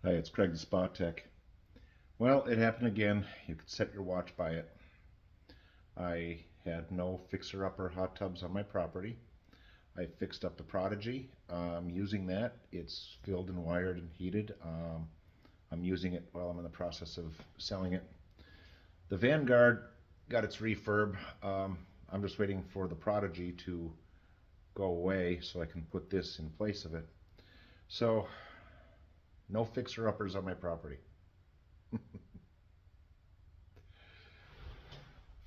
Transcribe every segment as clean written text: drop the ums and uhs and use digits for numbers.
Hi, it's Craig the Spa Tech. Well, it happened again. You could set your watch by it. I had no fixer-upper hot tubs on my property. I fixed up the Prodigy. I'm using that. It's filled and wired and heated. I'm using it while I'm in the process of selling it. The Vanguard got its refurb. I'm just waiting for the Prodigy to go away so I can put this in place of it. So, no fixer-uppers on my property.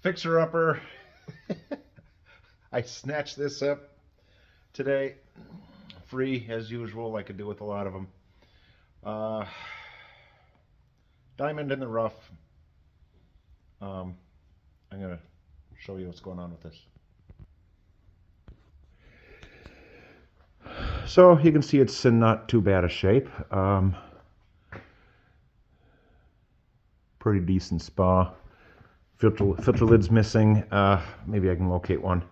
Fixer-upper. I snatched this up today, free as usual, like I do with a lot of them. Diamond in the rough. I'm going to show you what's going on with this. So you can see it's in not too bad a shape. Pretty decent spa. Filter lid's missing. Maybe I can locate one.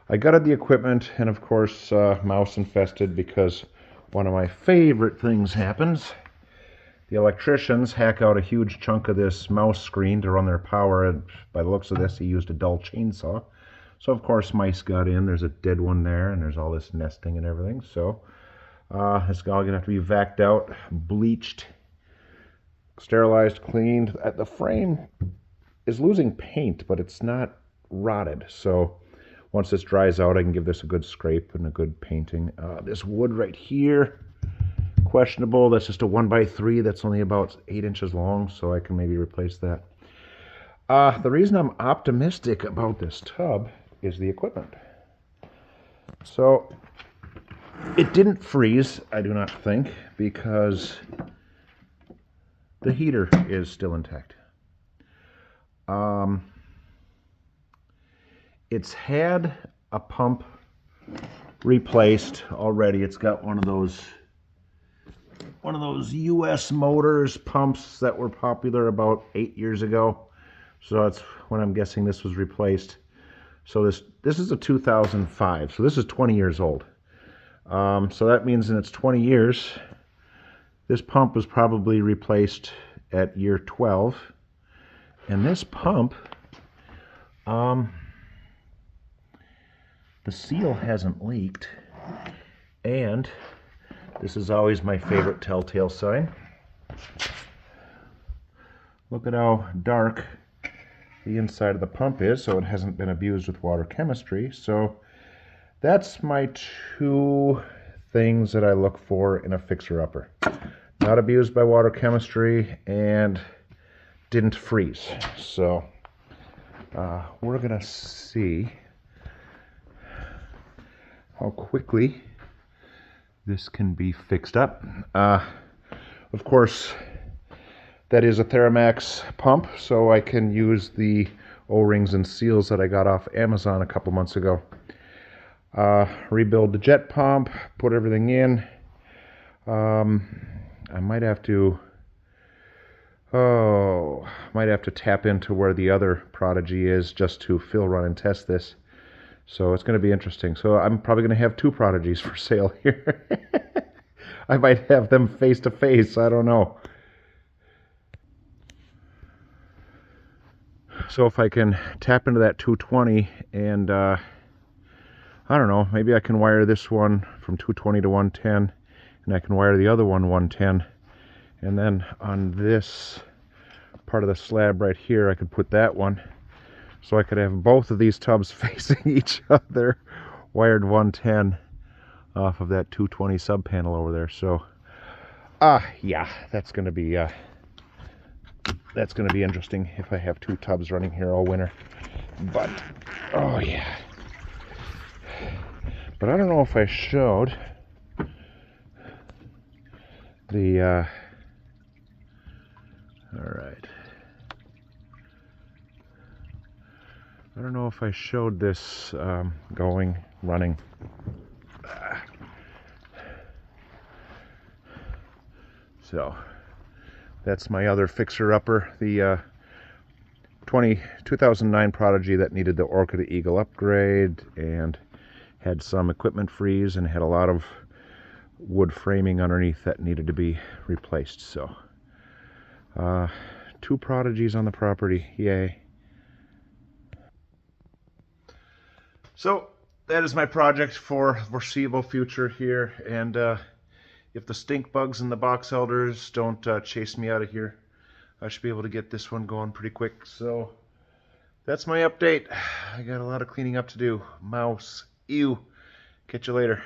I gutted the equipment, and of course mouse infested, because one of my favorite things happens. The electricians hack out a huge chunk of this mouse screen to run their power, and by the looks of this he used a dull chainsaw. So of course mice got in. There's a dead one there, and there's all this nesting and everything. So it's all going to have to be vacked out, bleached, sterilized, cleaned. The frame is losing paint, but it's not rotted. So once this dries out, I can give this a good scrape and a good painting. This wood right here, questionable. That's just a 1x3. That's only about 8 inches long, so I can maybe replace that. The reason I'm optimistic about this tub is the equipment. So it didn't freeze, I do not think, because the heater is still intact. It's had a pump replaced already. It's got one of those US Motors pumps that were popular about 8 years ago. So that's when I'm guessing this was replaced. So this is a 2005. So this is 20 years old. So that means in its 20 years, this pump was probably replaced at year 12. And this pump, the seal hasn't leaked. And this is always my favorite telltale sign. Look at how dark the inside of the pump is, so it hasn't been abused with water chemistry. So that's my two things that I look for in a fixer-upper. Not abused by water chemistry and didn't freeze. So we're gonna see how quickly this can be fixed up. Of course, that is a Theramax pump, so I can use the O-rings and seals that I got off Amazon a couple months ago. Rebuild the jet pump, put everything in. I might have to tap into where the other Prodigy is just to fill, run, and test this. So it's going to be interesting. So I'm probably going to have two Prodigies for sale here. I might have them face to face. I don't know. So if I can tap into that 220 and I don't know, maybe I can wire this one from 220 to 110, and I can wire the other one 110, and then on this part of the slab right here I could put that one, so I could have both of these tubs facing each other, wired 110 off of that 220 sub panel over there. So yeah, that's gonna be interesting if I have two tubs running here all winter. But oh yeah, but I don't know if I showed the all right, I don't know if I showed this running. So that's my other fixer-upper, the 2009 Prodigy that needed the Orca to Eagle upgrade and had some equipment freeze and had a lot of wood framing underneath that needed to be replaced. So 2 Prodigies on the property, yay. So that is my project for foreseeable future here, and if the stink bugs and the box elders don't chase me out of here, I should be able to get this one going pretty quick. So that's my update. I got a lot of cleaning up to do. Mouse, ew. Catch you later.